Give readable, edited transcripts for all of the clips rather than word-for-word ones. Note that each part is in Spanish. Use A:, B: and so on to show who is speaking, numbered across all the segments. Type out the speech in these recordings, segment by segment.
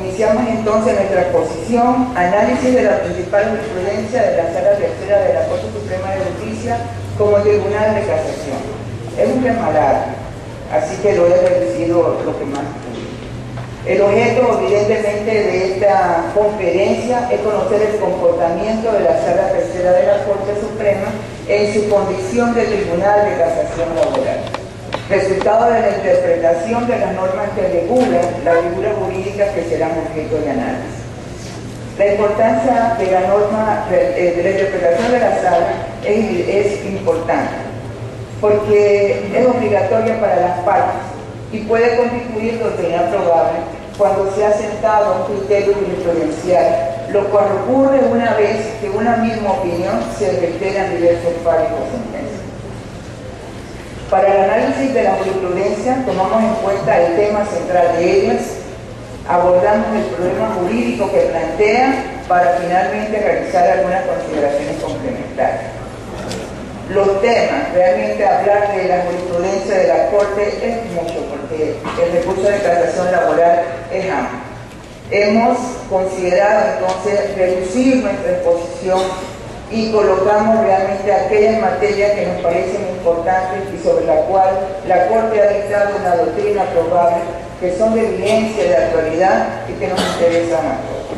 A: Iniciamos entonces nuestra exposición, análisis de la principal jurisprudencia de la Sala Tercera de la Corte Suprema de Justicia como Tribunal de Casación. Es un tema largo, así que lo he reducido lo que más pude. El objeto, evidentemente, de esta conferencia es conocer el comportamiento de la Sala Tercera de la Corte Suprema en su condición de Tribunal de Casación Laboral, resultado de la interpretación de las normas que regulan las figuras jurídicas que serán objeto de análisis. La importancia de la norma, de la interpretación de la sala es importante, porque es obligatoria para las partes y puede constituir doctrina probable cuando se ha sentado un criterio jurisprudencial, lo cual ocurre una vez que una misma opinión se reitera en diversos fallos o sentencias. Para el análisis de la jurisprudencia tomamos en cuenta el tema central de ellas, abordamos el problema jurídico que plantea para finalmente realizar algunas consideraciones complementarias. Los temas, realmente hablar de la jurisprudencia de la Corte es mucho, porque el recurso de casación laboral es amplio. Hemos considerado entonces reducir nuestra exposición y colocamos realmente aquellas materias que nos parecen importantes y sobre la cual la Corte ha dictado una doctrina probable, que son de vigencia, de actualidad y que nos interesan a todos.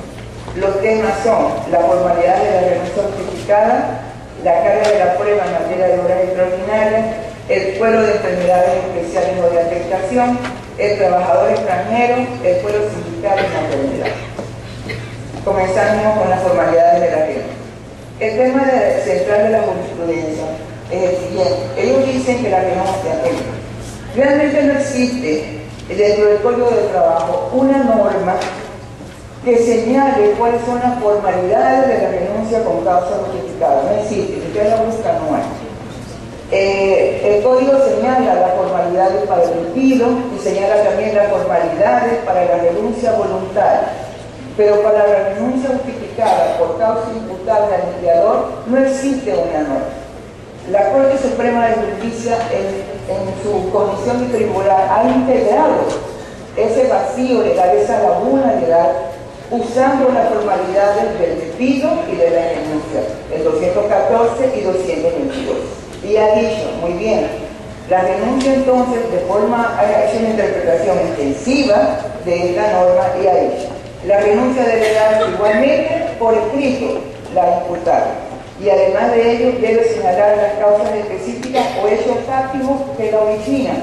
A: Los temas son la formalidad de la renuncia justificada, la carga de la prueba en materia de horas extraordinarias, el fuero de enfermedades especiales o de afectación, el trabajador extranjero, el fuero sindical y maternidad. Comenzamos con las formalidades de la renuncia. El tema central de la jurisprudencia es el siguiente. Ellos dicen que la renuncia realmente no existe dentro del Código de Trabajo una norma que señale cuáles son las formalidades de la renuncia con causa justificada. No existe, si usted la busca, no hay. El Código señala las formalidades para el despido y señala también las formalidades para la renuncia voluntaria. Pero para la renuncia justificada por causa imputable al empleador no existe una norma. La Corte Suprema de Justicia en su comisión de tribunal ha integrado ese vacío legal, esa laguna legal, usando las formalidades del despido y de la renuncia, el 214 y 222. Y ha dicho, muy bien, la renuncia entonces ha hecho una interpretación extensiva de esta norma y ha dicho, la renuncia debe dar igualmente por escrito la imputada y además de ello debe señalar las causas específicas o hechos fácticos que la originan.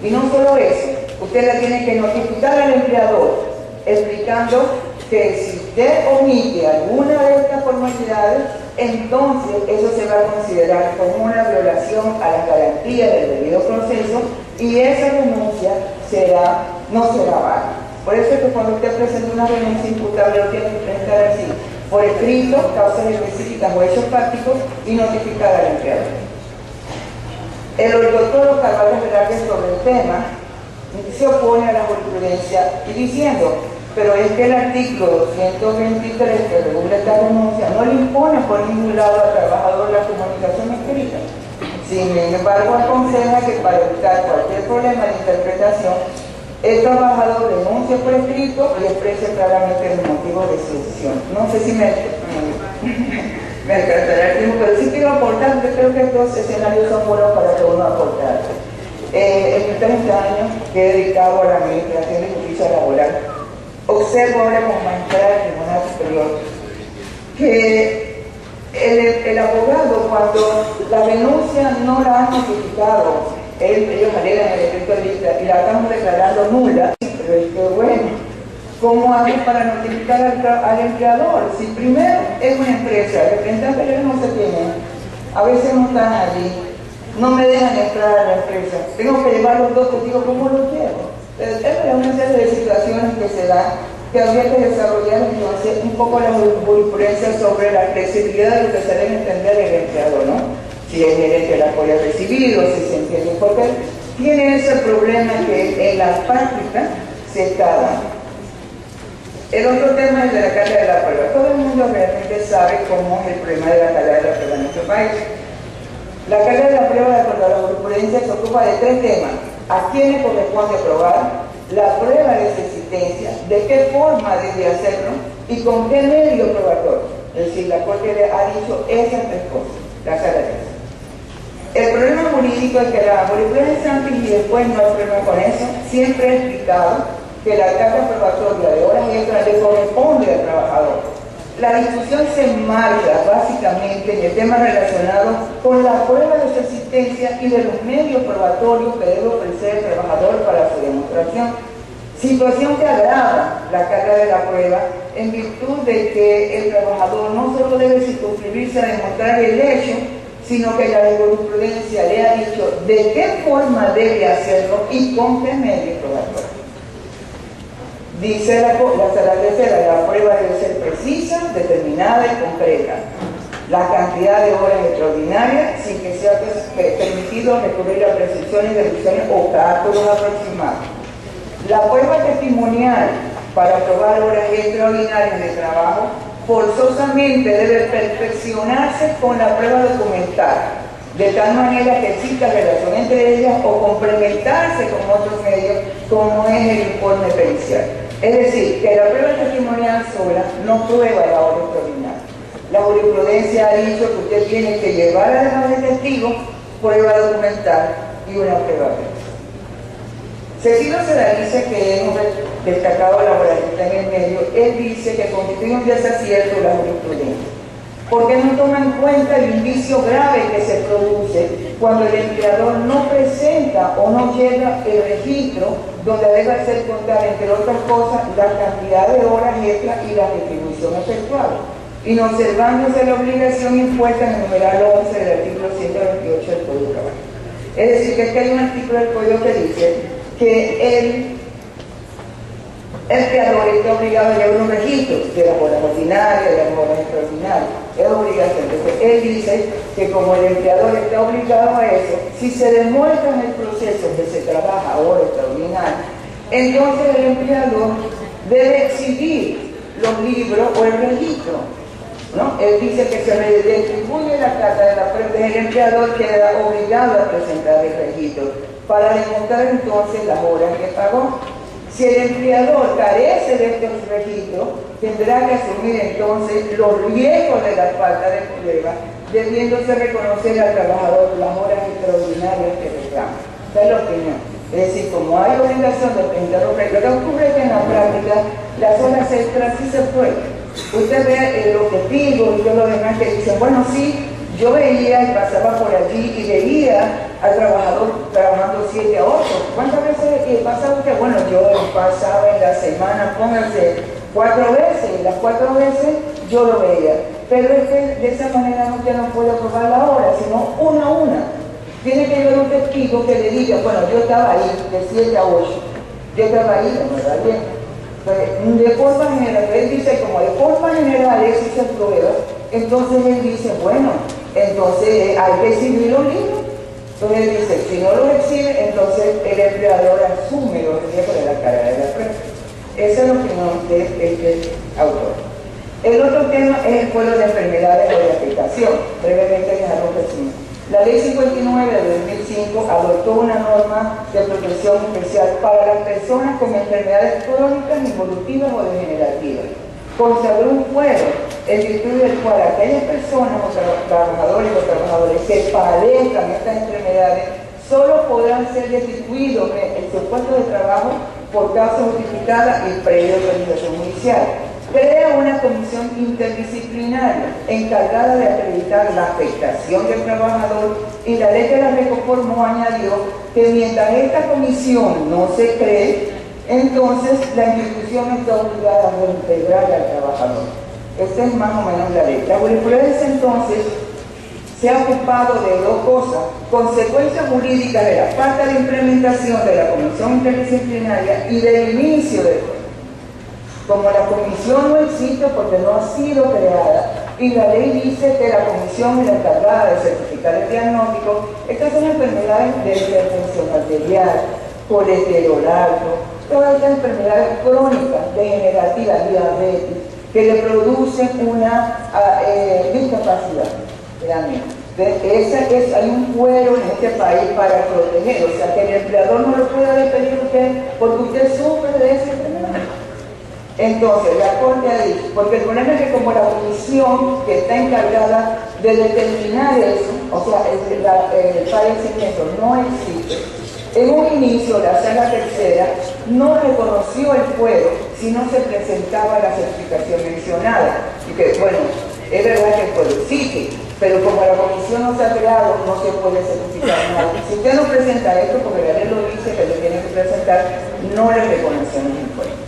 A: Y no solo eso, usted la tiene que notificar al empleador explicando que si usted omite alguna de estas formalidades, entonces eso se va a considerar como una violación a las garantías del debido proceso y esa renuncia no será válida. Por eso es que cuando usted presenta una renuncia imputable lo tiene que presentar así, por escrito, causas específicas o hechos prácticos y notificar al empleador. El doctor Carvalho Velázquez sobre el tema se opone a la jurisprudencia y diciendo, pero es que el artículo 223 que regula esta renuncia no le impone por ningún lado al trabajador la comunicación escrita. Sin embargo, aconseja que para evitar cualquier problema de interpretación, el trabajador denuncie por escrito y exprese claramente el motivo de su decisión. No sé si me alcanzará el tiempo, pero sí quiero aportar, yo creo que estos escenarios son buenos para que uno aportar. En mis 30 años que he dedicado a la administración de justicia laboral, observo ahora como magistrada del Tribunal Superior que el abogado, cuando la denuncia no la han notificado, ellos alegan el decreto de lista y la estamos declarando nula, pero es que bueno, ¿cómo hacen para notificar al empleador? Si primero es una empresa, representantes no se tienen, a veces no están allí, no me dejan entrar a la empresa, tengo que llevar los dos testigos, ¿cómo los llevo? Es una serie de situaciones que se dan, que habría que desarrollar entonces un poco la jurisprudencia sobre la flexibilidad de lo que se debe entender el empleador, ¿no? Si es gerente el apoyo recibido, si se entiende, porque tiene ese problema que en la práctica se está dando. El otro tema es de la carga de la prueba. Todo el mundo realmente sabe cómo es el problema de la carga de la prueba en nuestro país. La carga de la prueba, de acuerdo a la jurisprudencia, se ocupa de tres temas: a quién le corresponde probar, la prueba necesitada asistencia, de qué forma debe hacerlo y con qué medio probatorio. Es decir, la Corte ha dicho esas tres cosas, la sala de eso. El problema jurídico es que la jurisprudencia antes y después no hay problema con eso, siempre he explicado que la carga probatoria de horas extras le corresponde al trabajador. La discusión se enmarca básicamente en el tema relacionado con la prueba de su existencia y de los medios probatorios que debe ofrecer el trabajador para su demostración. Situación que agrava la carga de la prueba en virtud de que el trabajador no solo debe circunscribirse a demostrar el hecho, sino que la jurisprudencia le ha dicho de qué forma debe hacerlo y con qué medios probatorios. Dice la sala tercera, la prueba debe ser precisa, determinada y concreta. La cantidad de horas extraordinarias sin que sea permitido recurrir a presunciones, deducciones o cálculos aproximados. La prueba testimonial para probar horas extraordinarias de trabajo forzosamente debe perfeccionarse con la prueba documental, de tal manera que exista relación entre ellas o complementarse con otros medios como es el informe pericial. Es decir, que la prueba testimonial sola no prueba la hora extraordinaria. La jurisprudencia ha dicho que usted tiene que llevar además de testigos prueba documental y una prueba pericial. Cecilio Sedal dice que hemos destacado la moralista en el medio. Él dice que constituye un desacierto la jurisprudencia, porque no toma en cuenta el indicio grave que se produce cuando el empleador no presenta o no llega el registro donde debe hacer contar, entre otras cosas, la cantidad de horas extras y la retribución efectuada, inobservándose la obligación impuesta en el numeral 11 del artículo 128 del Código de Trabajo. Es decir, que hay un artículo del Código que dice que el empleador está obligado a llevar un registro de las horas ordinarias, de las horas extraordinarias. Es obligación. Entonces, él dice que como el empleador está obligado a eso, si se demuestra en el proceso que se trabaja horas extraordinarias, entonces el empleador debe exhibir los libros o el registro, ¿no? Él dice que se le distribuye la carta de la prueba, el empleador queda obligado a presentar el registro para demostrar entonces las horas que pagó. Si el empleador carece de estos registros, tendrá que asumir entonces los riesgos de la falta de prueba, debiéndose reconocer al trabajador las horas extraordinarias que reclama. Esa es la opinión. Es decir, como hay obligación de presentar los registros, lo que ocurre es que en la práctica las horas extras sí se pueden. Usted ve los testigos y todo lo demás que dicen, bueno, sí, yo veía y pasaba por allí y veía al trabajador trabajando 7 a 8. ¿Cuántas veces pasaba usted? Bueno, yo pasaba en la semana, pónganse 4 veces, y las 4 veces yo lo veía. Pero es que de esa manera usted no puede probar la hora, sino una a una. Tiene que haber un testigo que le diga, bueno, yo estaba ahí de 7 a 8, yo estaba ahí, no me da bien. Pero de forma general, él dice, como de forma general eso se prueba, entonces él dice, bueno, entonces hay que exhibir los libros. Entonces él dice, si no los exhibe, entonces el empleador asume los riesgos de la carga de la prueba. Esa es la opinión de este autor. El otro tema es el pueblo de enfermedades o de afectación. Brevemente dejarlo resumir. La Ley 59 de 2005 adoptó una norma de protección especial para las personas con enfermedades crónicas, involutivas o degenerativas. Consagró un fuero en virtud del cual aquellas personas o trabajadores que padezcan estas enfermedades solo podrán ser destituidos en su puesto de trabajo por causa justificada y previa autorización judicial. Crea una comisión interdisciplinaria encargada de acreditar la afectación del trabajador, y la ley que la reconformó añadió que mientras esta comisión no se cree, entonces la institución está obligada a reintegrar al trabajador. Esta es más o menos la ley. La jurisprudencia entonces se ha ocupado de dos cosas: consecuencias jurídicas de la falta de implementación de la comisión interdisciplinaria y del inicio del juego. Como la comisión no existe porque no ha sido creada, y la ley dice que la comisión es la encargada de certificar el diagnóstico, estas son enfermedades de hipertensión arterial, colesterol alto, todas estas enfermedades crónicas, degenerativas, diabetes, que le producen una discapacidad realmente. Hay un fuero en este país para proteger, o sea que el empleador no lo puede despedir a usted porque usted sufre de esa enfermedad. Entonces, la Corte ha dicho, porque el problema es que como la comisión que está encargada de determinar eso, o sea, el padecimiento no existe, en un inicio la Sala Tercera no reconoció el fuero si no se presentaba la certificación mencionada. Y que, bueno, es verdad que el fuero existe, pero como la comisión no se ha creado, no se puede certificar nada. Si usted no presenta esto, porque la ley lo dice que lo tiene que presentar, no le reconocemos el fuero.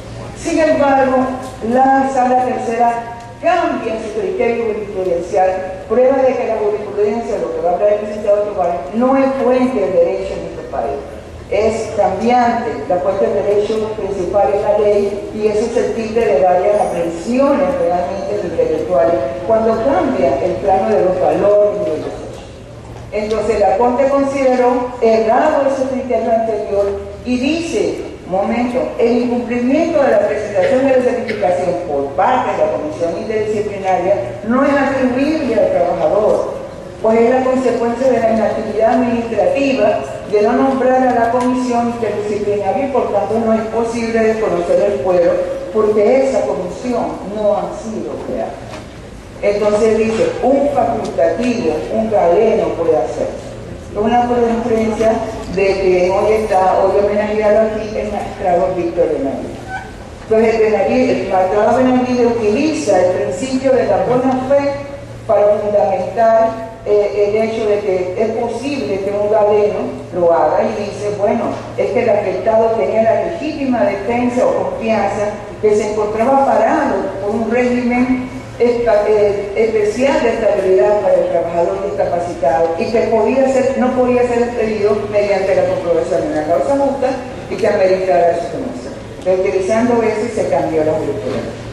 A: Sin embargo, la Sala Tercera cambia su criterio jurisprudencial, prueba de que la jurisprudencia, lo que va a hablar el licenciado Tobar, no es fuente de derecho en nuestro país. Es cambiante, la fuente de derecho principal es la ley y es susceptible de varias aprensiones realmente intelectuales cuando cambia el plano de los valores y de los hechos. Entonces la Corte consideró errado ese criterio anterior y dice, momento, el incumplimiento de la presentación de la certificación por parte de la Comisión Interdisciplinaria no es atribuible al trabajador, pues es la consecuencia de la inactividad administrativa de no nombrar a la Comisión Interdisciplinaria y por tanto no es posible desconocer el fuero porque esa comisión no ha sido creada. Entonces dice, un facultativo, un galeno puede hacer. Una referencia de que hoy homenajeado aquí el magistrado Víctor Benavides. Entonces el magistrado Benavides utiliza el principio de la buena fe para fundamentar el hecho de que es posible que un galeno lo haga y dice, bueno, es que el afectado tenía la legítima defensa o confianza que se encontraba parado por un régimen especial de estabilidad para el trabajador discapacitado y que no podía ser expedido mediante la comprobación de una causa justa y que ameritara su conocer. Utilizando eso se cambió la jurisprudencia.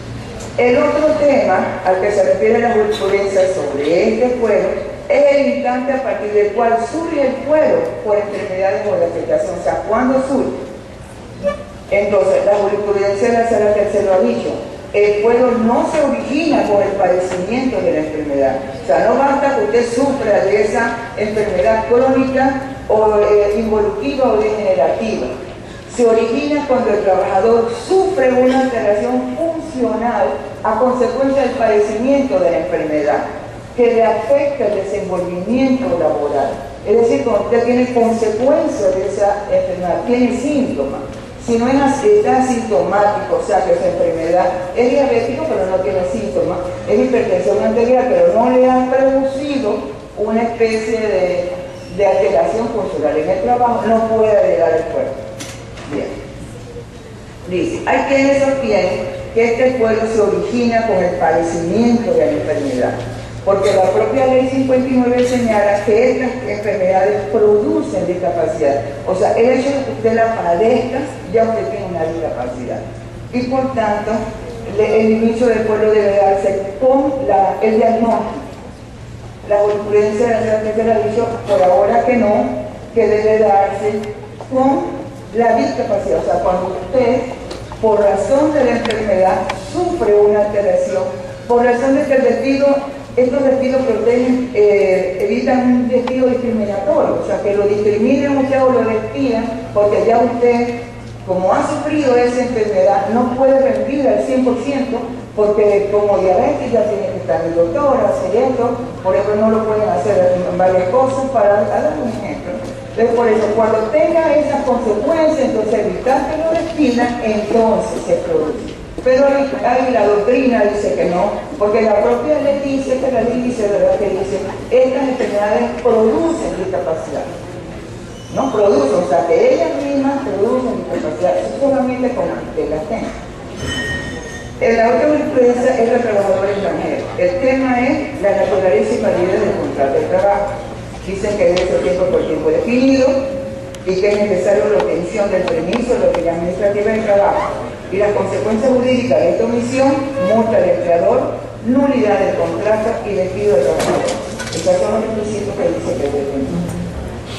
A: El otro tema al que se refiere la jurisprudencia sobre este fuero es el instante a partir del cual surge el fuero por enfermedades o de afectación. O sea, ¿cuándo surge? Entonces, la jurisprudencia de la Sala Tercera ha dicho, el fuero no se origina por el padecimiento de la enfermedad. O sea, no basta que usted sufra de esa enfermedad crónica o involutiva o degenerativa. Se origina cuando el trabajador sufre una alteración funcional a consecuencia del padecimiento de la enfermedad, que le afecta el desenvolvimiento laboral. Es decir, cuando usted tiene consecuencias de esa enfermedad, tiene síntomas. Si no es asintomático, o sea que esa enfermedad es diabético pero no tiene síntomas, es hipertensión arterial pero no le ha producido una especie de alteración funcional en el trabajo, no puede agregar el fuero. Bien. Dice, hay quienes sostienen que este fuero se origina con el padecimiento de la enfermedad, porque la propia ley 59 señala que estas enfermedades producen discapacidad. O sea, el hecho de que usted la padezca, ya usted tiene una discapacidad. Y por tanto, el inicio del fuero debe darse con el diagnóstico. La jurisprudencia de la Sala Tercera ha dicho, por ahora que no, que debe darse con la discapacidad. O sea, cuando usted, por razón de la enfermedad, sufre una alteración, por razón de que el despido, estos despidos protegen, evitan un despido discriminatorio, o sea, que lo discriminen usted o lo despidan, porque ya usted, como ha sufrido esa enfermedad, no puede rendir al 100%, porque como diabetes ya tiene que estar el doctor, hacer esto, por eso no lo pueden hacer varias cosas, para dar un ejemplo. Entonces, por eso, cuando tenga esas consecuencias, entonces evitar que lo despidan, entonces se produce. Pero ahí la doctrina dice que no, porque la propia ley dice, que la ley dice, ¿verdad? Que dice, estas enfermedades producen discapacidad. No producen, o sea, que ellas mismas producen discapacidad, solamente con que las tengan. La otra jurisprudencia es el trabajador extranjero. El tema es la naturaleza y validez del contrato de trabajo. Dicen que debe ser tiempo por tiempo definido y que es necesario la obtención del permiso de la autoridad administrativa de trabajo y las consecuencias jurídicas de esta omisión, multa del empleador, nulidad del contrato y despido del trabajador. Estos son los requisitos que dice que debe tener.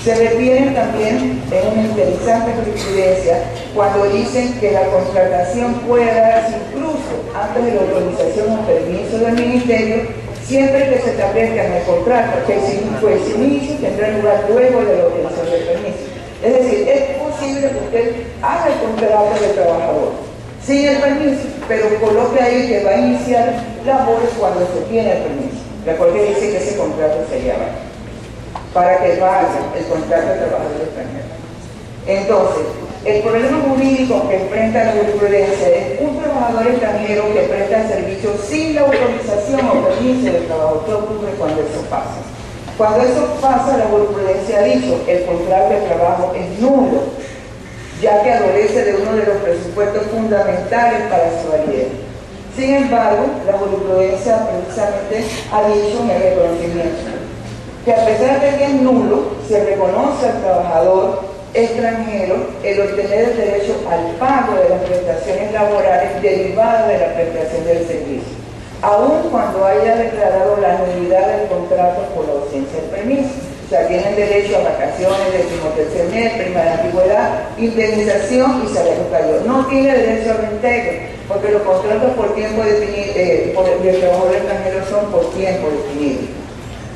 A: Se refieren también en una interesante jurisprudencia cuando dicen que la contratación puede darse incluso antes de la autorización o permiso del ministerio, siempre que se establezca en el contrato que su inicio tendrá lugar luego de la obtención del permiso. Es decir, es posible que usted haga el contrato del trabajador sin el permiso, pero coloque ahí que va a iniciar labores cuando se tiene el permiso. La Corte dice que ese contrato sería válido para que vaya el contrato de trabajador extranjero. Entonces, el problema jurídico que enfrenta la jurisprudencia es un trabajador extranjero que presta servicio sin la autorización o permiso del trabajo. ¿Qué ocurre cuando eso pasa? Cuando eso pasa, la jurisprudencia ha dicho que el contrato de trabajo es nulo, ya que adolece de uno de los presupuestos fundamentales para su validez. Sin embargo, la jurisprudencia precisamente ha dicho en el reconocimiento que a pesar de que es nulo, se reconoce al trabajador extranjero el obtener el derecho al pago de las prestaciones laborales derivadas de la prestación del servicio, aun cuando haya declarado la nulidad del contrato por la ausencia del permiso. O sea, tienen derecho a vacaciones, 13º mes, prima de antigüedad, indemnización y salario caído. No tiene derecho a reintegro, porque los contratos por tiempo definido, por el trabajador extranjero son por tiempo definido.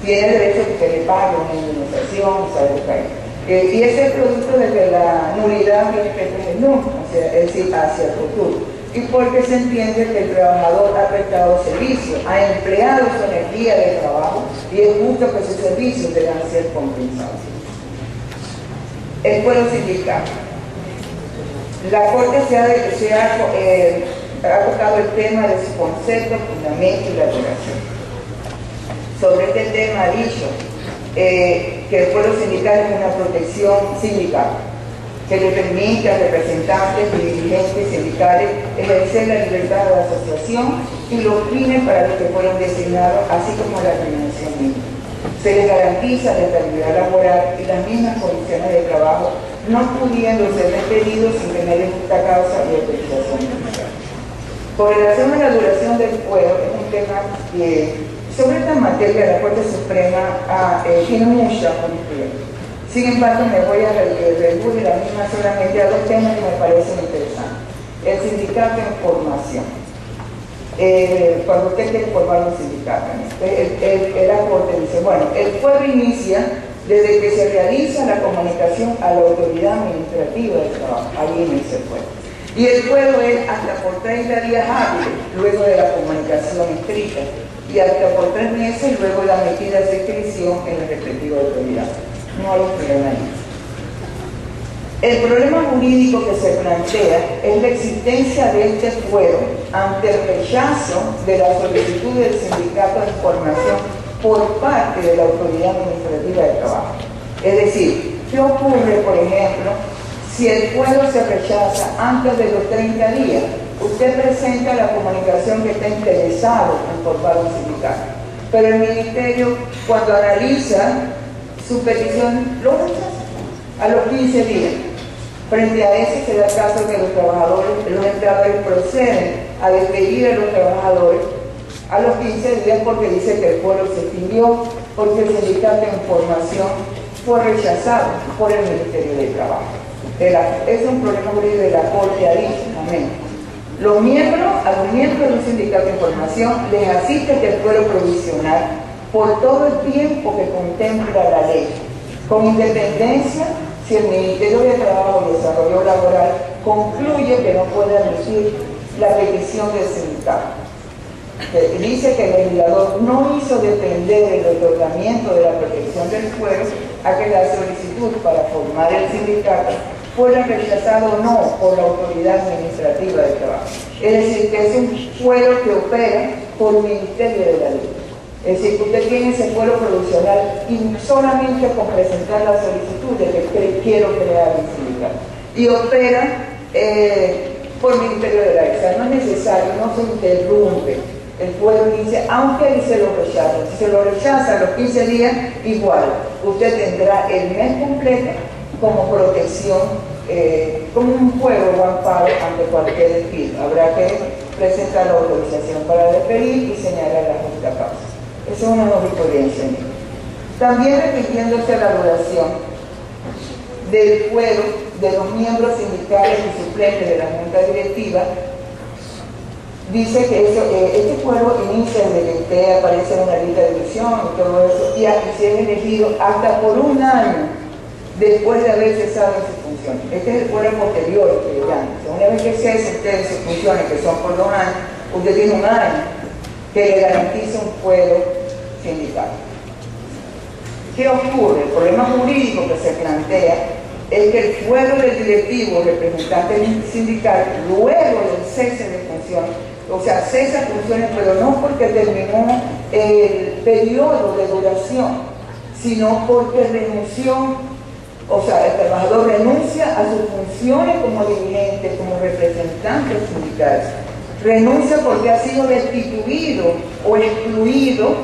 A: Tiene derecho a que le pague una indemnización y salario caído. Y ese es producto de que la nulidad viene que no, es decir, hacia el futuro. Y porque se entiende que el trabajador ha prestado servicio, ha empleado su energía de trabajo y es justo que sus servicios deban ser compensados. El fuero sindical. La Corte ha tocado el tema de su concepto, fundamento y la duración. Sobre este tema ha dicho que el fuero sindical es una protección sindical que le permite a representantes y dirigentes sindicales ejercer la libertad de asociación y los fines para los que fueron designados, así como la remuneración mínima. Se les garantiza la estabilidad laboral y las mismas condiciones de trabajo, no pudiendo ser despedidos sin tener justa causa y autorización judicial. Con relación a la duración del fuero, es un tema que sobre esta materia la Corte Suprema tiene mucha jurisprudencia. Sin embargo, me voy a reducir la misma solamente a dos temas que me parecen interesantes. El sindicato en formación. Cuando usted quiere formar un sindicato, la Corte dice, bueno, el fuero inicia desde que se realiza la comunicación a la autoridad administrativa del trabajo. Ahí inicia el fuero. Y el fuero es hasta por 30 días hábiles, luego de la comunicación escrita, y hasta por 3 meses luego de la metida de inscripción en la respectiva autoridad. No hay problema ahí. El problema jurídico que se plantea es la existencia de este fuero ante el rechazo de la solicitud del sindicato de formación por parte de la autoridad administrativa del trabajo. Es decir, ¿qué ocurre, por ejemplo, si el fuero se rechaza antes de los 30 días? Usted presenta la comunicación que está interesado en formar un sindicato, pero el ministerio, cuando analiza su petición, lo rechaza a los 15 días. Frente a eso se da el caso que los empleadores proceden a despedir a los trabajadores a los 15 días porque dice que el fuero se extinguió, porque el sindicato en formación fue rechazado por el Ministerio de Trabajo. Es un problema jurídico de la Corte, ha dicho, amén. A los miembros de un sindicato en formación les asiste el fuero provisional por todo el tiempo que contempla la ley, con independencia si el Ministerio de Trabajo y Desarrollo Laboral concluye que no puede admitir la petición del sindicato. Dice que el legislador no hizo depender el otorgamiento de la protección del fuero a que la solicitud para formar el sindicato fuera rechazado o no por la autoridad administrativa del trabajo. Es decir, que es un fuero que opera por el Ministerio de la Ley. Es decir, que usted tiene ese fuero provisional y solamente con presentar la solicitud de que quiero crear un sindicato. Y opera por el Ministerio de la Ley. O sea, no es necesario, no se interrumpe. El fuero inicia, aunque él se lo rechaza. Si se lo rechaza a los 15 días, igual. Usted tendrá el mes completo como protección, como un fuero o amparo ante cualquier despido. Habrá que presentar la autorización para despedir y señalar la justa causa. Esa es una jurisprudencia. También repitiéndose la duración del fuero de los miembros sindicales y suplentes de la Junta Directiva, dice que este fuero inicia desde que usted aparece en una lista de elección y todo eso, y si es elegido hasta por un año después de haber cesado en sus funciones. Este es el fuero posterior que le llaman. Una vez que cese usted en sus funciones, que son por 2 años, usted tiene 1 año que le garantiza un fuero sindical. ¿Qué ocurre? El problema jurídico que se plantea es que el fuero del directivo, representante sindical, luego del cese de funciones, o sea, cesa funciones, pero no porque terminó el periodo de duración, sino porque renunció, o sea, el trabajador renuncia a sus funciones como dirigente, como representante sindical. Renuncia porque ha sido destituido o excluido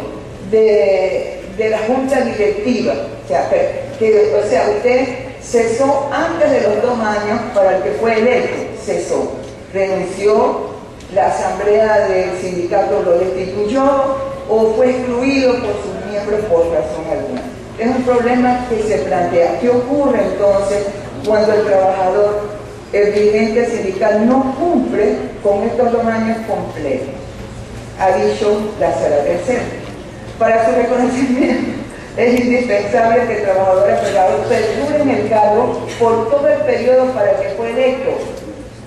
A: de la junta directiva. O sea, usted cesó antes de los 2 años para el que fue electo, cesó. Renunció, la asamblea del sindicato lo destituyó o fue excluido por sus miembros por razón alguna. Es un problema que se plantea. ¿Qué ocurre entonces cuando el trabajador, el dirigente sindical, no cumple con estos 2 años completos? Ha dicho la Sala Tercera. Para su reconocimiento es indispensable que el trabajador afectado perdure en el cargo por todo el periodo para el que fue electo.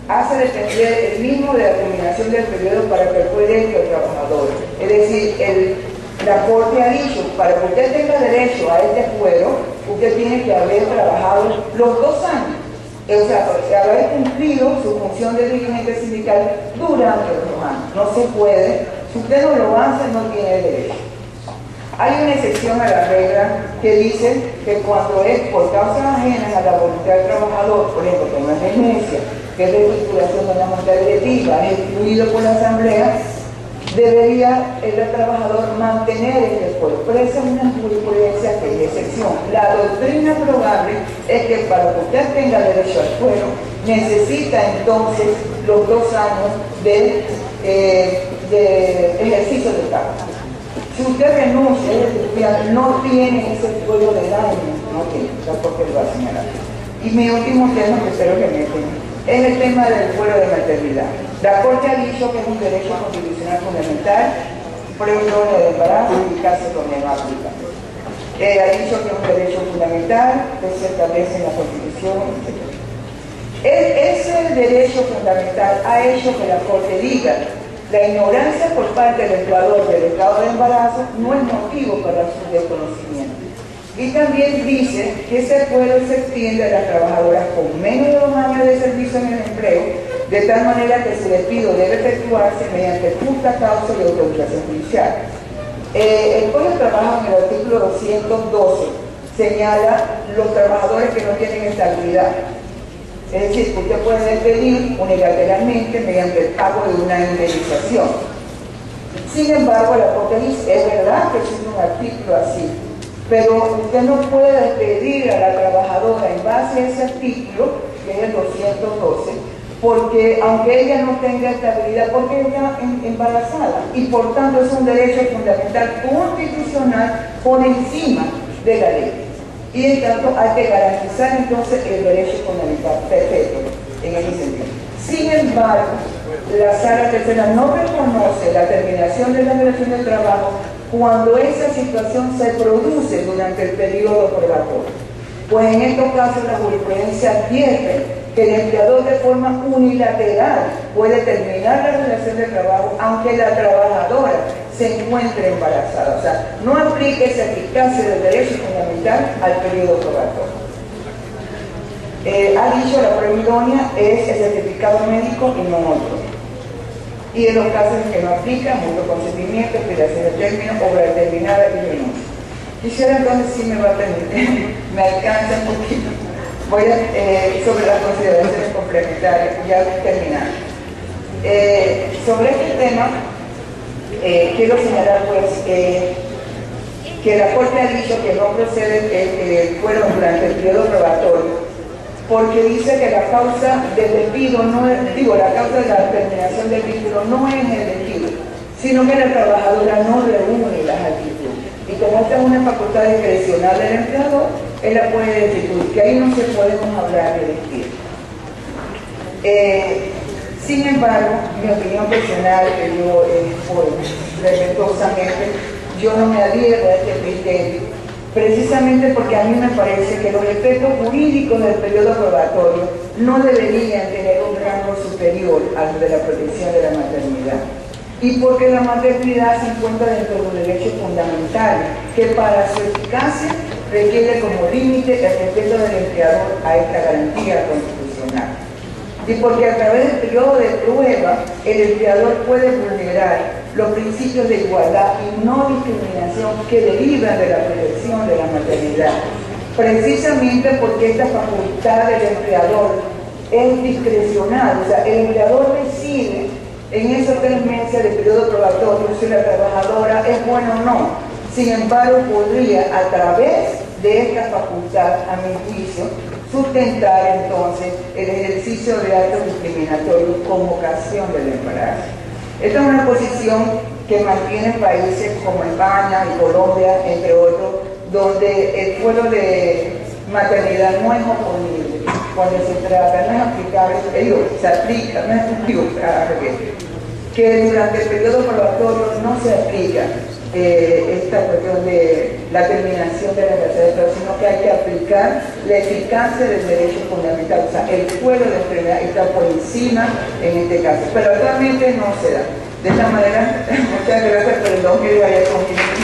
A: Hace depender el mismo de la terminación del periodo para que fue electo el trabajador. Es decir, la Corte ha dicho, para que usted tenga derecho a este fuero, usted tiene que haber trabajado los 2 años. O sea, haber cumplido su función de dirigente sindical durante los 2 años. No se puede. Si usted no lo hace, no tiene derecho. Hay una excepción a la regla que dice que cuando es por causas ajenas a la voluntad del trabajador, por ejemplo, que no es renuncia, que es reestructuración de una junta directiva, es excluido por la asamblea, debería el trabajador mantener el fuero. Pero esa es una jurisprudencia que es excepción. La doctrina probable es que para que usted tenga derecho al fuero, necesita entonces los 2 años de ejercicio de cargo. Si usted renuncia, no tiene ese fuero de daño, no tiene, porque lo va a señalar. Y mi último tema, que espero que me entiendan, es el tema del fuero de maternidad. La Corte ha dicho que es un derecho constitucional fundamental, por ejemplo, el embarazo, en mi caso donde no aplica. Ha dicho que es un derecho fundamental, que se establece en la Constitución, etc. Ese derecho fundamental ha hecho que la Corte diga: la ignorancia por parte del empleador del estado de embarazo no es motivo para su desconocimiento. Y también dice que ese fuero se extiende a las trabajadoras con menos de 2 años de servicio en el empleo, de tal manera que su despido debe efectuarse mediante justa causa y autorización judicial. El Código de Trabajo, en el artículo 212, señala los trabajadores que no tienen estabilidad. Es decir, usted puede despedir unilateralmente mediante el pago de una indemnización. Sin embargo, la Corte dice, es verdad que existe un artículo así, pero usted no puede despedir a la trabajadora en base a ese artículo, que es el 212, porque aunque ella no tenga estabilidad, porque ella está embarazada, y por tanto es un derecho fundamental constitucional por encima de la ley. Y en tanto hay que garantizar entonces el derecho fundamental perpetuo en ese sentido. Sin embargo, la Sala Tercera no reconoce la terminación de la relación de trabajo cuando esa situación se produce durante el periodo probatorio. Pues en estos casos la jurisprudencia advierte que el empleador de forma unilateral puede terminar la relación de trabajo aunque la trabajadora se encuentre embarazada. O sea, no aplique esa eficacia del derecho fundamental al periodo probatorio. Ha dicho la prueba idónea es el certificado médico y no otro. Y en los casos en que no aplica, mutuo consentimiento, expiración de término, obra determinada y renuncia. Quisiera entonces, si me va a permitir, me alcanza un poquito. Voy a, sobre las consideraciones complementarias, ya terminar. Sobre este tema, quiero señalar pues que la Corte ha dicho que no procede que fueron durante el periodo probatorio, porque dice que la causa del despido no es, la causa de la terminación del vínculo no es el despido, sino que la trabajadora no reúne las actitudes. Y como esta es una facultad discrecional del empleador, él la puede destituir, que ahí no se podemos hablar de despido. Sin embargo, mi opinión personal, que yo respetuosamente, yo no me adhiero a este criterio, precisamente porque a mí me parece que los efectos jurídicos del periodo probatorio no deberían tener un rango superior al de la protección de la maternidad. Y porque la maternidad se encuentra dentro de los derechos fundamentales, que para su eficacia requiere como límite el respeto del empleador a esta garantía constitucional. Y porque a través del periodo de prueba, el empleador puede vulnerar los principios de igualdad y no discriminación que derivan de la protección de la maternidad, precisamente porque esta facultad del empleador es discrecional, o sea, el empleador decide en esos 3 meses de periodo probatorio si la trabajadora es buena o no. Sin embargo, podría, a través de esta facultad, a mi juicio, sustentar entonces el ejercicio de actos discriminatorios como ocasión del embarazo. Esta es una posición que mantienen países como España y Colombia, entre otros, donde el fuero de maternidad no es oponible. Cuando se trata, no es aplicable, se aplica, no es que durante el periodo probatorio no se aplica esta cuestión de la terminación de la enfermedad, sino que hay que aplicar la eficacia del derecho fundamental, o sea, el fuero de enfermedad está por encima en este caso, pero actualmente no se da. De esta manera, muchas gracias por el don que haya conmigo.